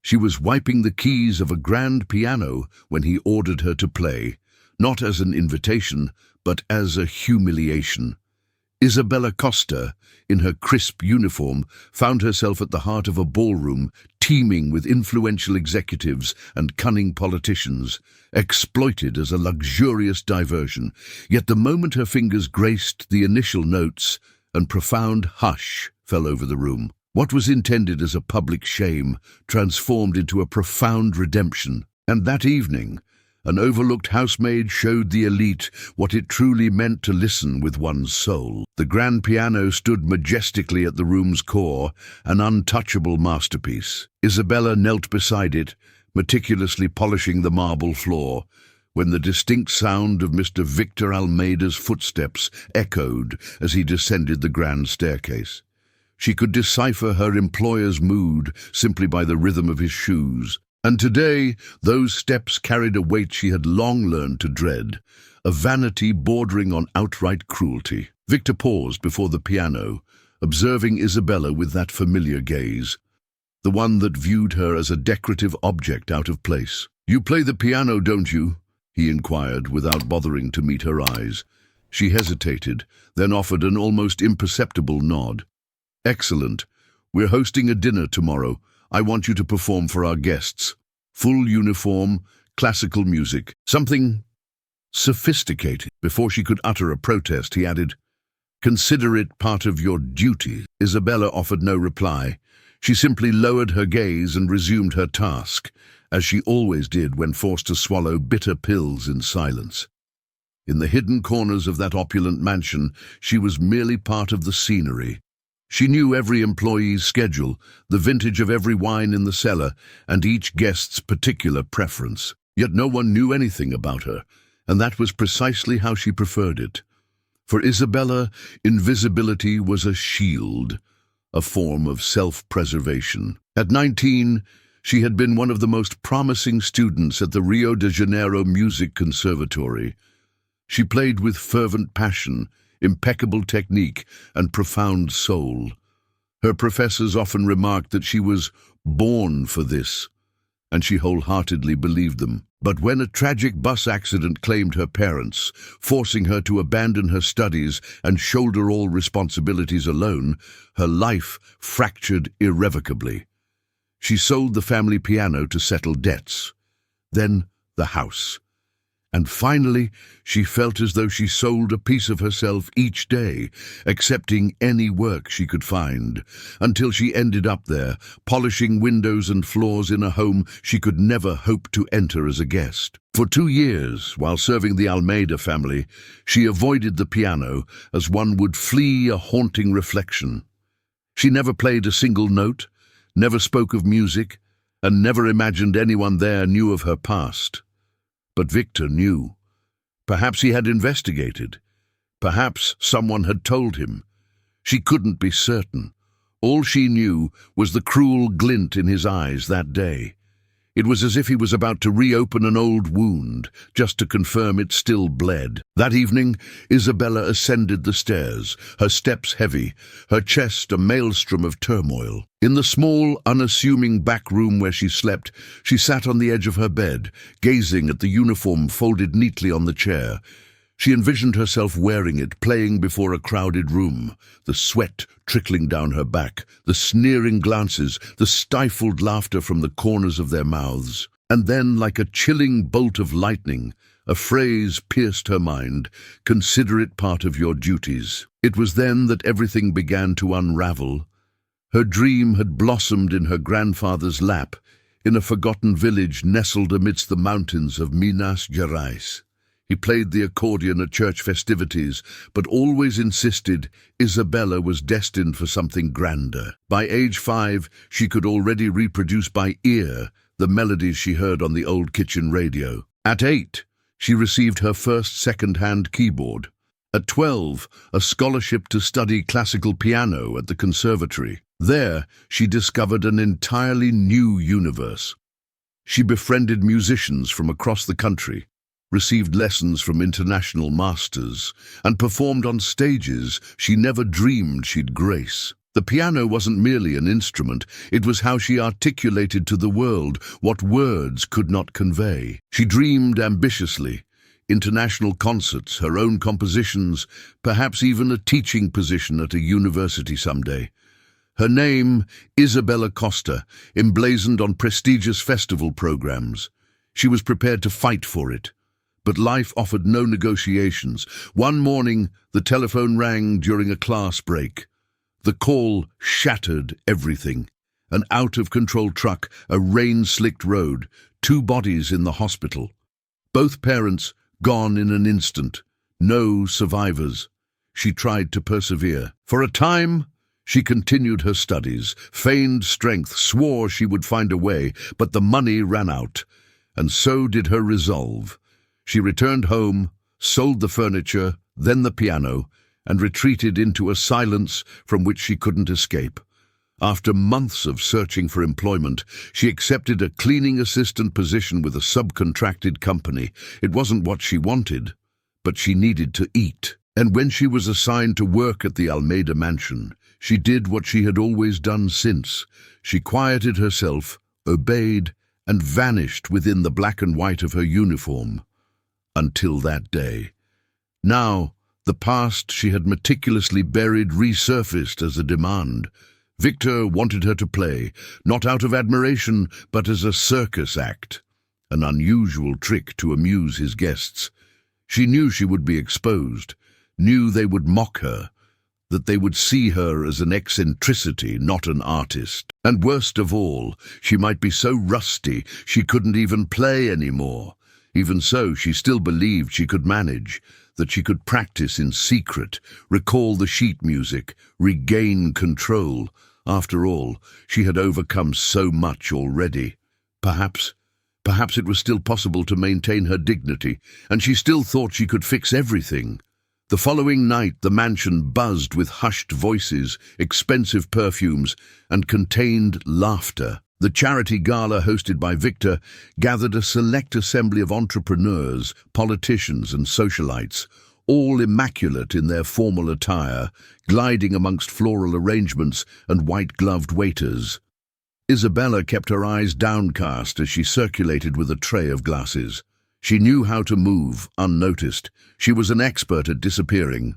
She was wiping the keys of a grand piano when he ordered her to play, not as an invitation, but as a humiliation. Isabella Costa, in her crisp uniform, found herself at the heart of a ballroom teeming with influential executives and cunning politicians, exploited as a luxurious diversion. Yet the moment her fingers graced the initial notes, a profound hush fell over the room. What was intended as a public shame transformed into a profound redemption. And that evening, an overlooked housemaid showed the elite what it truly meant to listen with one's soul. The grand piano stood majestically at the room's core, an untouchable masterpiece. Isabella knelt beside it, meticulously polishing the marble floor, when the distinct sound of Mr. Victor Almeida's footsteps echoed as he descended the grand staircase. She could decipher her employer's mood simply by the rhythm of his shoes. And today, those steps carried a weight she had long learned to dread, a vanity bordering on outright cruelty. Victor paused before the piano, observing Isabella with that familiar gaze, the one that viewed her as a decorative object out of place. "You play the piano, don't you?" he inquired, without bothering to meet her eyes. She hesitated, then offered an almost imperceptible nod. "Excellent. We're hosting a dinner tomorrow. I want you to perform for our guests. Full uniform, classical music, something sophisticated." Before she could utter a protest, he added, "Consider it part of your duty." Isabella offered no reply. She simply lowered her gaze and resumed her task, as she always did when forced to swallow bitter pills in silence. In the hidden corners of that opulent mansion, she was merely part of the scenery. She knew every employee's schedule, the vintage of every wine in the cellar, and each guest's particular preference. Yet no one knew anything about her, and that was precisely how she preferred it. For Isabella, invisibility was a shield, a form of self-preservation. At 19, she had been one of the most promising students at the Rio de Janeiro Music Conservatory. She played with fervent passion, impeccable technique, and profound soul. Her professors often remarked that she was born for this, and she wholeheartedly believed them. But when a tragic bus accident claimed her parents, forcing her to abandon her studies and shoulder all responsibilities alone, her life fractured irrevocably. She sold the family piano to settle debts, then the house. And finally, she felt as though she sold a piece of herself each day, accepting any work she could find, until she ended up there, polishing windows and floors in a home she could never hope to enter as a guest. For 2 years, while serving the Almeida family, she avoided the piano as one would flee a haunting reflection. She never played a single note, never spoke of music, and never imagined anyone there knew of her past. But Victor knew. Perhaps he had investigated. Perhaps someone had told him. She couldn't be certain. All she knew was the cruel glint in his eyes that day. It was as if he was about to reopen an old wound, just to confirm it still bled. That evening, Isabella ascended the stairs, her steps heavy, her chest a maelstrom of turmoil. In the small, unassuming back room where she slept, she sat on the edge of her bed, gazing at the uniform folded neatly on the chair. She envisioned herself wearing it, playing before a crowded room, the sweat trickling down her back, the sneering glances, the stifled laughter from the corners of their mouths. And then, like a chilling bolt of lightning, a phrase pierced her mind, "Consider it part of your duties." It was then that everything began to unravel. Her dream had blossomed in her grandfather's lap, in a forgotten village nestled amidst the mountains of Minas Gerais. He played the accordion at church festivities, but always insisted Isabella was destined for something grander. By age 5, she could already reproduce by ear the melodies she heard on the old kitchen radio. At 8, she received her first second-hand keyboard. At 12, a scholarship to study classical piano at the conservatory. There, she discovered an entirely new universe. She befriended musicians from across the country, received lessons from international masters, and performed on stages she never dreamed she'd grace. The piano wasn't merely an instrument, it was how she articulated to the world what words could not convey. She dreamed ambitiously. International concerts, her own compositions, perhaps even a teaching position at a university someday. Her name, Isabella Costa, emblazoned on prestigious festival programs. She was prepared to fight for it. But life offered no negotiations. One morning, the telephone rang during a class break. The call shattered everything. An out-of-control truck, a rain-slicked road, 2 bodies in the hospital. Both parents gone in an instant. No survivors. She tried to persevere. For a time, she continued her studies, feigned strength, swore she would find a way, but the money ran out. And so did her resolve. She returned home, sold the furniture, then the piano, and retreated into a silence from which she couldn't escape. After months of searching for employment, she accepted a cleaning assistant position with a subcontracted company. It wasn't what she wanted, but she needed to eat. And when she was assigned to work at the Almeida mansion, she did what she had always done since. She quieted herself, obeyed, and vanished within the black and white of her uniform. Until that day. Now, the past she had meticulously buried resurfaced as a demand. Victor wanted her to play, not out of admiration, but as a circus act, an unusual trick to amuse his guests. She knew she would be exposed, knew they would mock her, that they would see her as an eccentricity, not an artist. And worst of all, she might be so rusty she couldn't even play anymore. Even so, she still believed she could manage, that she could practice in secret, recall the sheet music, regain control. After all, she had overcome so much already. Perhaps it was still possible to maintain her dignity, and she still thought she could fix everything. The following night, the mansion buzzed with hushed voices, expensive perfumes, and contained laughter. The charity gala hosted by Victor gathered a select assembly of entrepreneurs, politicians, and socialites, all immaculate in their formal attire, gliding amongst floral arrangements and white-gloved waiters. Isabella kept her eyes downcast as she circulated with a tray of glasses. She knew how to move, unnoticed. She was an expert at disappearing.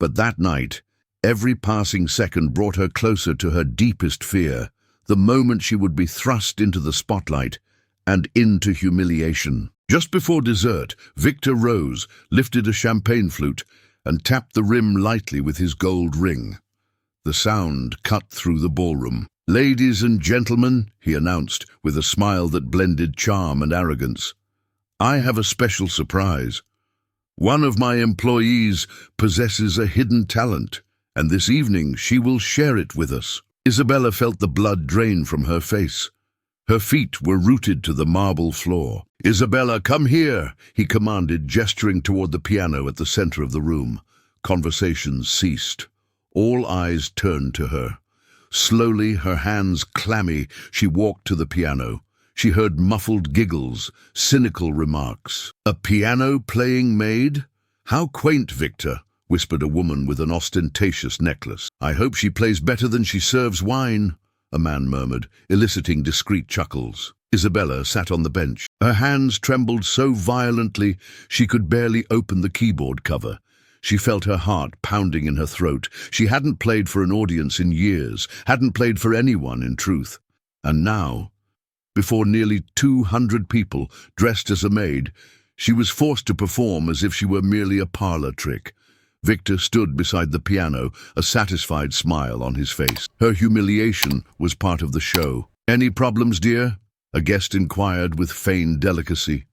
But that night, every passing second brought her closer to her deepest fear, the moment she would be thrust into the spotlight and into humiliation. Just before dessert, Victor rose, lifted a champagne flute, and tapped the rim lightly with his gold ring. The sound cut through the ballroom. "Ladies and gentlemen," he announced, with a smile that blended charm and arrogance, "I have a special surprise. One of my employees possesses a hidden talent, and this evening she will share it with us." Isabella felt the blood drain from her face. Her feet were rooted to the marble floor. "Isabella, come here," he commanded, gesturing toward the piano at the center of the room. Conversations ceased. All eyes turned to her. Slowly, her hands clammy, she walked to the piano. She heard muffled giggles, cynical remarks. "A piano-playing maid? How quaint, Victor," whispered a woman with an ostentatious necklace. "I hope she plays better than she serves wine," a man murmured, eliciting discreet chuckles. Isabella sat on the bench. Her hands trembled so violently she could barely open the keyboard cover. She felt her heart pounding in her throat. She hadn't played for an audience in years, hadn't played for anyone in truth. And now, before nearly 200 people dressed as a maid, she was forced to perform as if she were merely a parlor trick. Victor stood beside the piano, a satisfied smile on his face. Her humiliation was part of the show. "Any problems, dear?" a guest inquired with feigned delicacy.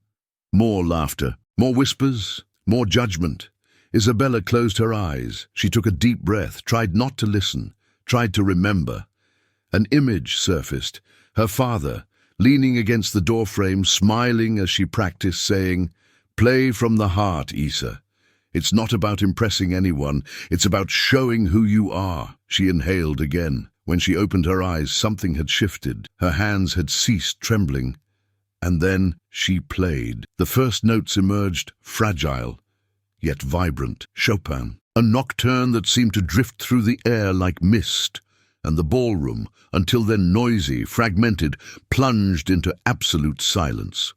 More laughter, more whispers, more judgment. Isabella closed her eyes. She took a deep breath, tried not to listen, tried to remember. An image surfaced. Her father, leaning against the doorframe, smiling as she practiced, saying, "Play from the heart, Isa. It's not about impressing anyone, it's about showing who you are." She inhaled again. When she opened her eyes, something had shifted. Her hands had ceased trembling. And then she played. The first notes emerged, fragile, yet vibrant. Chopin. A nocturne that seemed to drift through the air like mist. and the ballroom, until then noisy, fragmented, plunged into absolute silence.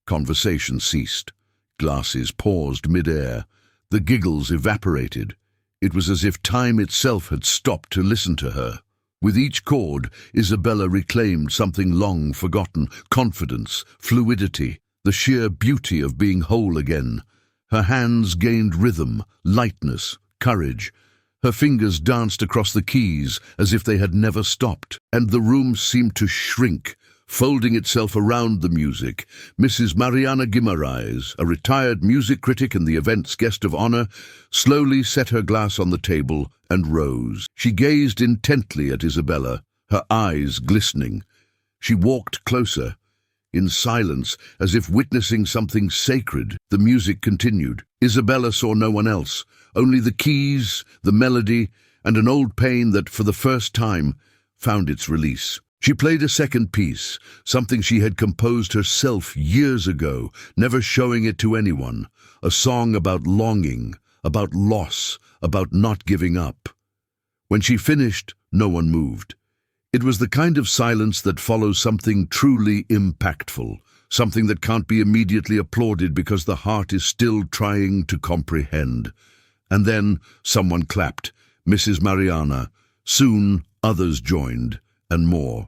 Conversation ceased. Glasses paused mid-air. The giggles evaporated. It was as if time itself had stopped to listen to her. With each chord, Isabella reclaimed something long forgotten: confidence, fluidity, the sheer beauty of being whole again. Her hands gained rhythm, lightness, courage. Her fingers danced across the keys as if they had never stopped, and the room seemed to shrink, folding itself around the music. Mrs. Mariana Guimaraes, a retired music critic and the event's guest of honor, slowly set her glass on the table and rose. She gazed intently at Isabella, her eyes glistening. She walked closer. In silence, as if witnessing something sacred, the music continued. Isabella saw no one else, only the keys, the melody, and an old pain that, for the first time, found its release. She played a second piece, something she had composed herself years ago, never showing it to anyone, a song about longing, about loss, about not giving up. When she finished, no one moved. It was the kind of silence that follows something truly impactful, something that can't be immediately applauded because the heart is still trying to comprehend. And then someone clapped, Mrs. Mariana. Soon others joined, and more.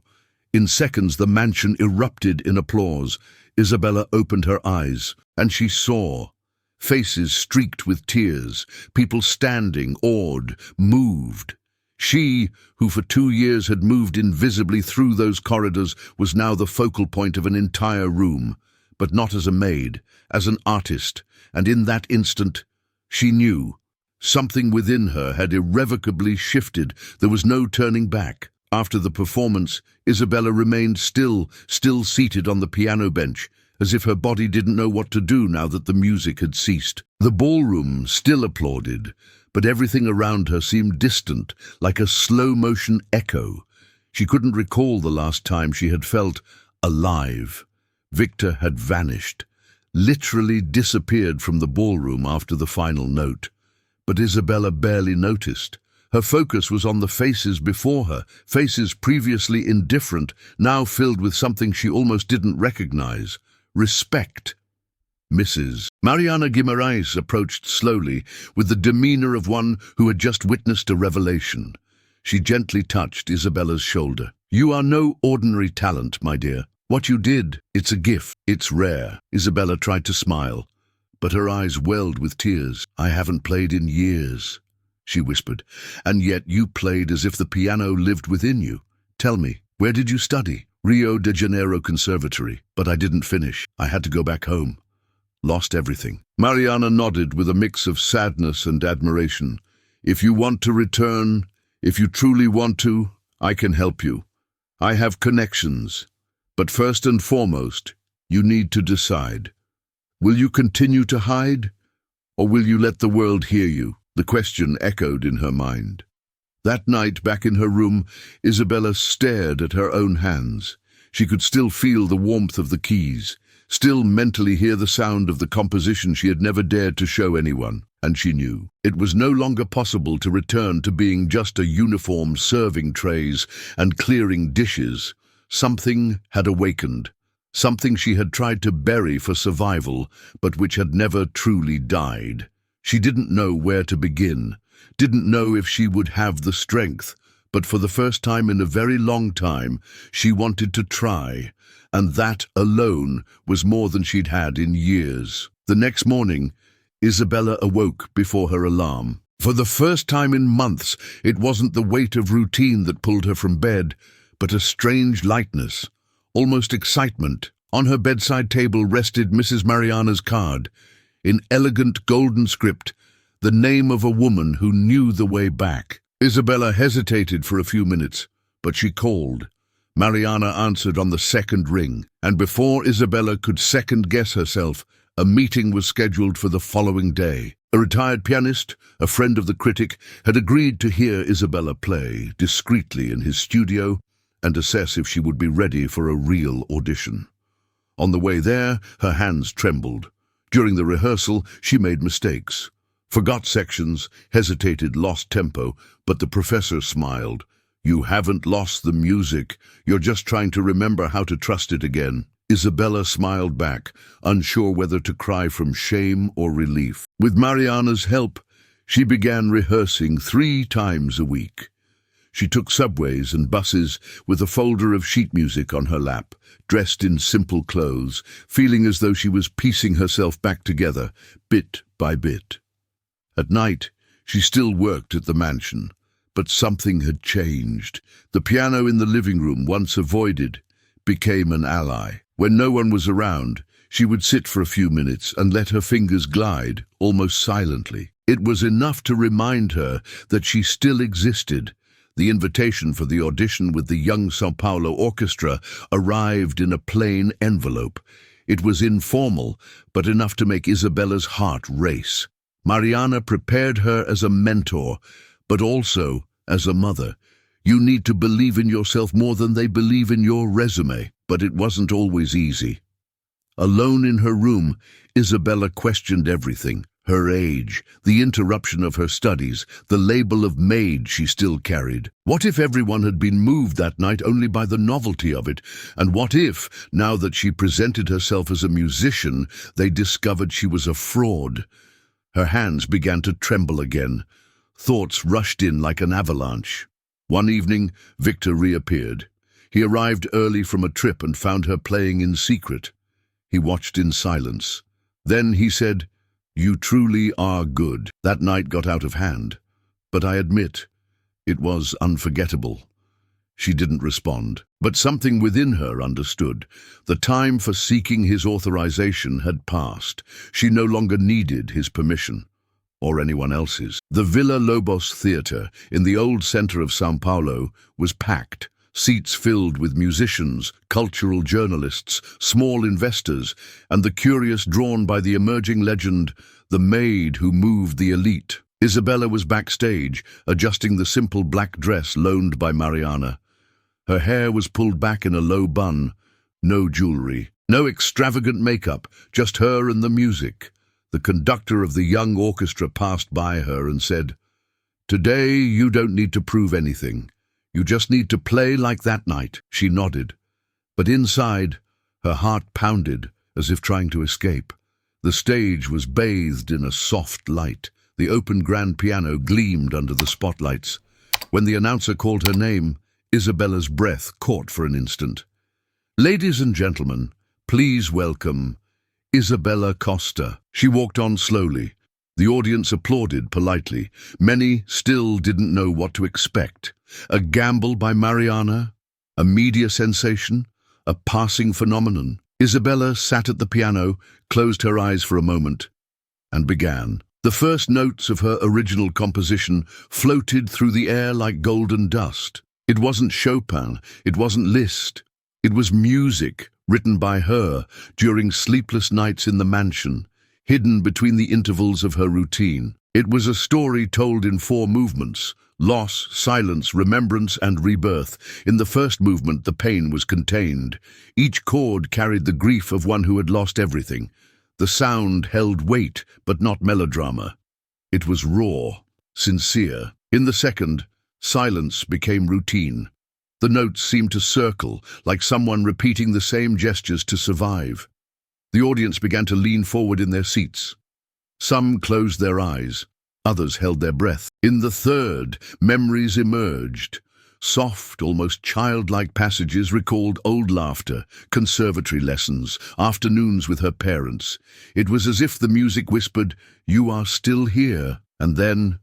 In seconds the mansion erupted in applause. Isabella opened her eyes, and she saw faces streaked with tears, people standing, awed, moved. She, who for 2 years had moved invisibly through those corridors, was now the focal point of an entire room, but not as a maid, as an artist, and in that instant, she knew. Something within her had irrevocably shifted. There was no turning back. After the performance, Isabella remained still seated on the piano bench, as if her body didn't know what to do now that the music had ceased. The ballroom still applauded, but everything around her seemed distant, like a slow-motion echo. She couldn't recall the last time she had felt alive. Victor had vanished, literally disappeared from the ballroom after the final note. But Isabella barely noticed. Her focus was on the faces before her, faces previously indifferent, now filled with something she almost didn't recognize: respect. Mrs. Mariana Guimaraes approached slowly, with the demeanor of one who had just witnessed a revelation. She gently touched Isabella's shoulder. "You are no ordinary talent, my dear. What you did, it's a gift. It's rare." Isabella tried to smile, but her eyes welled with tears. "I haven't played in years," she whispered, "and yet you played as if the piano lived within you. Tell me, where did you study?" "Rio de Janeiro Conservatory, but I didn't finish. I had to go back home. Lost everything." Mariana nodded with a mix of sadness and admiration. "If you want to return, if you truly want to, I can help you. I have connections. But first and foremost, you need to decide. Will you continue to hide, or will you let the world hear you?" The question echoed in her mind. That night, back in her room, Isabella stared at her own hands. She could still feel the warmth of the keys, still mentally hear the sound of the composition she had never dared to show anyone, and she knew it was no longer possible to return to being just a uniform serving trays and clearing dishes. Something had awakened, something she had tried to bury for survival, but which had never truly died. She didn't know where to begin, didn't know if she would have the strength, but for the first time in a very long time, she wanted to try, and that alone was more than she'd had in years. The next morning, Isabella awoke before her alarm. For the first time in months, it wasn't the weight of routine that pulled her from bed, but a strange lightness, almost excitement. On her bedside table rested Mrs. Mariana's card. In elegant golden script, the name of a woman who knew the way back. Isabella hesitated for a few minutes, but she called. Mariana answered on the second ring, and before Isabella could second-guess herself, a meeting was scheduled for the following day. A retired pianist, a friend of the critic, had agreed to hear Isabella play discreetly in his studio and assess if she would be ready for a real audition. On the way there, her hands trembled. During the rehearsal, she made mistakes. Forgot sections, hesitated, lost tempo, but the professor smiled. "You haven't lost the music. You're just trying to remember how to trust it again." Isabella smiled back, unsure whether to cry from shame or relief. With Mariana's help, she began rehearsing 3 times a week. She took subways and buses with a folder of sheet music on her lap, dressed in simple clothes, feeling as though she was piecing herself back together, bit by bit. At night, she still worked at the mansion, but something had changed. The piano in the living room, once avoided, became an ally. When no one was around, she would sit for a few minutes and let her fingers glide, almost silently. It was enough to remind her that she still existed. The invitation for the audition with the young São Paulo Orchestra arrived in a plain envelope. It was informal, but enough to make Isabella's heart race. Mariana prepared her as a mentor, but also as a mother. You need to believe in yourself more than they believe in your resume. But it wasn't always easy. Alone in her room, Isabella questioned everything. Her age, the interruption of her studies, the label of maid she still carried. What if everyone had been moved that night only by the novelty of it? And what if, now that she presented herself as a musician, they discovered she was a fraud? Her hands began to tremble again. Thoughts rushed in like an avalanche. One evening, Victor reappeared. He arrived early from a trip and found her playing in secret. He watched in silence. Then he said, "You truly are good." That night got out of hand, but I admit, it was unforgettable. She didn't respond, but something within her understood. The time for seeking his authorization had passed. She no longer needed his permission, or anyone else's. The Villa Lobos Theatre, in the old center of São Paulo, was packed. Seats filled with musicians, cultural journalists, small investors, and the curious drawn by the emerging legend, the maid who moved the elite. Isabella was backstage, adjusting the simple black dress loaned by Mariana. Her hair was pulled back in a low bun, no jewelry, no extravagant makeup, just her and the music. The conductor of the young orchestra passed by her and said, "Today you don't need to prove anything. You just need to play like that night." She nodded, but inside, her heart pounded as if trying to escape. The stage was bathed in a soft light. The open grand piano gleamed under the spotlights. When the announcer called her name, Isabella's breath caught for an instant. "Ladies and gentlemen, please welcome Isabella Costa." She walked on slowly. The audience applauded politely. Many still didn't know what to expect. A gamble by Mariana? A media sensation? A passing phenomenon? Isabella sat at the piano, closed her eyes for a moment, and began. The first notes of her original composition floated through the air like golden dust. It wasn't Chopin, it wasn't Liszt. It was music written by her during sleepless nights in the mansion, hidden between the intervals of her routine. It was a story told in 4 movements: loss, silence, remembrance, and rebirth. In the first movement, the pain was contained. Each chord carried the grief of one who had lost everything. The sound held weight, but not melodrama. It was raw, sincere. In the second, silence became routine. The notes seemed to circle, like someone repeating the same gestures to survive. The audience began to lean forward in their seats. Some closed their eyes, others held their breath. In the third, memories emerged. Soft, almost childlike passages recalled old laughter, conservatory lessons, afternoons with her parents. It was as if the music whispered, "You are still here." And then,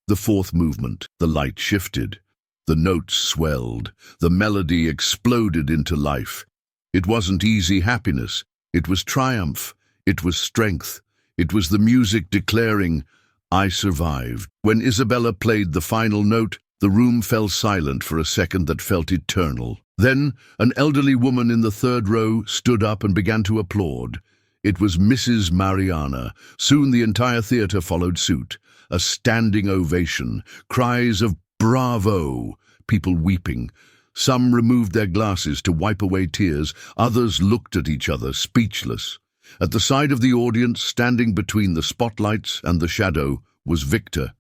the fourth movement. The light shifted. The notes swelled. The melody exploded into life. It wasn't easy happiness. It was triumph. It was strength. It was the music declaring, "I survived." When Isabella played the final note, the room fell silent for a second that felt eternal. Then, an elderly woman in the third row stood up and began to applaud. It was Mrs. Mariana. Soon the entire theatre followed suit. A standing ovation, cries of "Bravo!" People weeping. Some removed their glasses to wipe away tears. Others looked at each other, speechless. At the side of the audience, standing between the spotlights and the shadow, was Victor.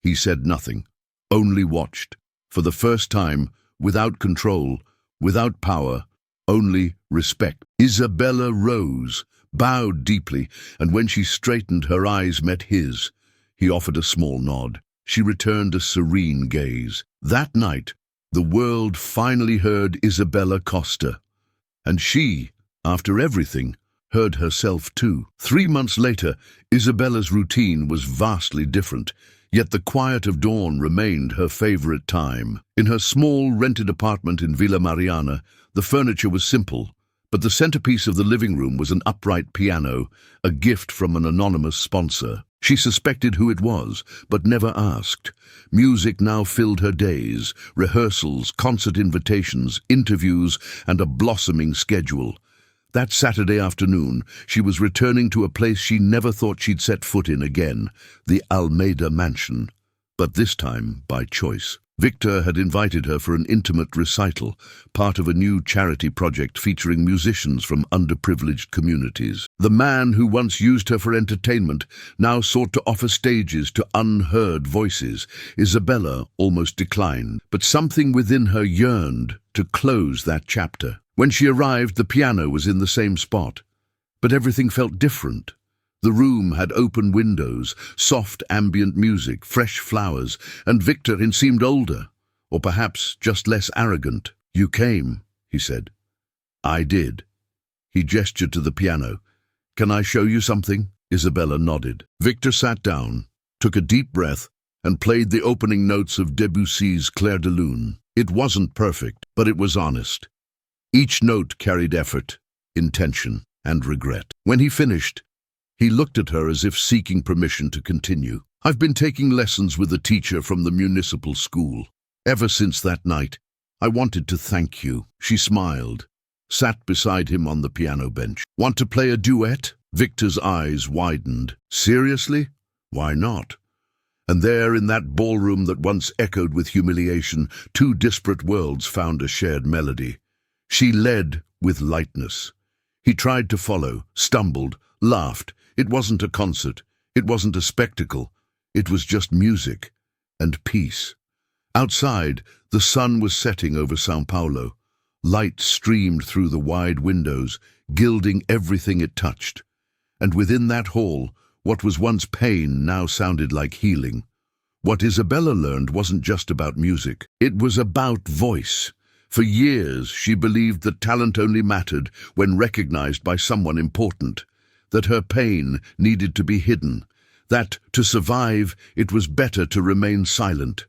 He said nothing, only watched. For the first time, without control, without power, only respect. Isabella rose, bowed deeply, and when she straightened, her eyes met his. He offered a small nod. She returned a serene gaze. That night, the world finally heard Isabella Costa. And she, after everything, heard herself too. 3 months later, Isabella's routine was vastly different, yet the quiet of dawn remained her favorite time. In her small rented apartment in Villa Mariana, the furniture was simple, but the centerpiece of the living room was an upright piano, a gift from an anonymous sponsor. She suspected who it was, but never asked. Music now filled her days, rehearsals, concert invitations, interviews, and a blossoming schedule. That Saturday afternoon, she was returning to a place she never thought she'd set foot in again, the Almeida mansion. But this time, by choice. Victor had invited her for an intimate recital, part of a new charity project featuring musicians from underprivileged communities. The man who once used her for entertainment now sought to offer stages to unheard voices. Isabella almost declined, but something within her yearned to close that chapter. When she arrived, the piano was in the same spot, but everything felt different. The room had open windows, soft ambient music, fresh flowers, and Victor seemed older, or perhaps just less arrogant. "You came," he said. "I did." He gestured to the piano. "Can I show you something?" Isabella nodded. Victor sat down, took a deep breath, and played the opening notes of Debussy's Clair de Lune. It wasn't perfect, but it was honest. Each note carried effort, intention, and regret. When he finished, he looked at her as if seeking permission to continue. "I've been taking lessons with a teacher from the municipal school. Ever since that night, I wanted to thank you." She smiled, sat beside him on the piano bench. "Want to play a duet?" Victor's eyes widened. "Seriously? Why not?" And there, in that ballroom that once echoed with humiliation, two disparate worlds found a shared melody. She led with lightness. He tried to follow, stumbled, laughed. It wasn't a concert. It wasn't a spectacle. It was just music and peace. Outside, the sun was setting over São Paulo. Light streamed through the wide windows, gilding everything it touched. And within that hall, what was once pain now sounded like healing. What Isabella learned wasn't just about music. It was about voice. For years, she believed that talent only mattered when recognized by someone important, that her pain needed to be hidden, that, to survive, it was better to remain silent.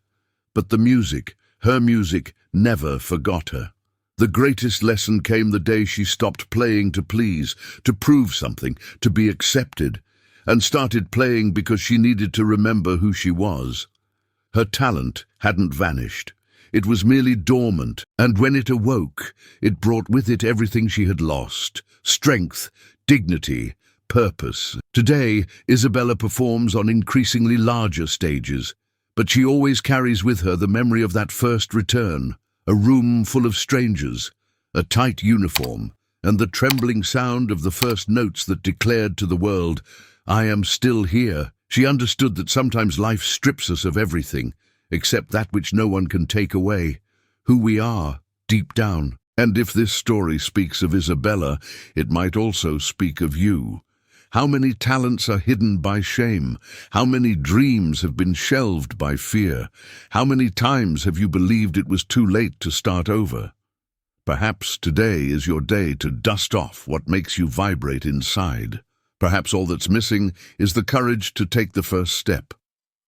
But the music, her music, never forgot her. The greatest lesson came the day she stopped playing to please, to prove something, to be accepted, and started playing because she needed to remember who she was. Her talent hadn't vanished. It was merely dormant, and when it awoke, it brought with it everything she had lost: strength, dignity, purpose. Today, Isabella performs on increasingly larger stages, but she always carries with her the memory of that first return, a room full of strangers, a tight uniform, and the trembling sound of the first notes that declared to the world, "I am still here." She understood that sometimes life strips us of everything, except that which no one can take away, who we are, deep down. And if this story speaks of Isabella, it might also speak of you. How many talents are hidden by shame? How many dreams have been shelved by fear? How many times have you believed it was too late to start over? Perhaps today is your day to dust off what makes you vibrate inside. Perhaps all that's missing is the courage to take the first step.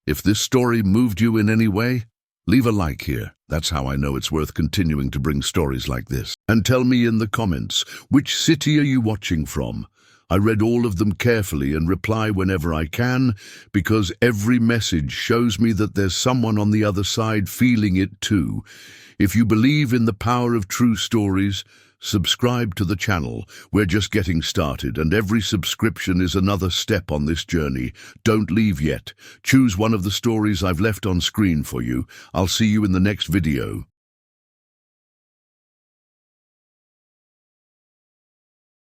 If this story moved you in any way, leave a like here. That's how I know it's worth continuing to bring stories like this. And tell me in the comments, which city are you watching from? I read all of them carefully and reply whenever I can, because every message shows me that there's someone on the other side feeling it too. If you believe in the power of true stories, subscribe to the channel. We're just getting started, and every subscription is another step on this journey. Don't leave yet. Choose one of the stories I've left on screen for you. I'll see you in the next video.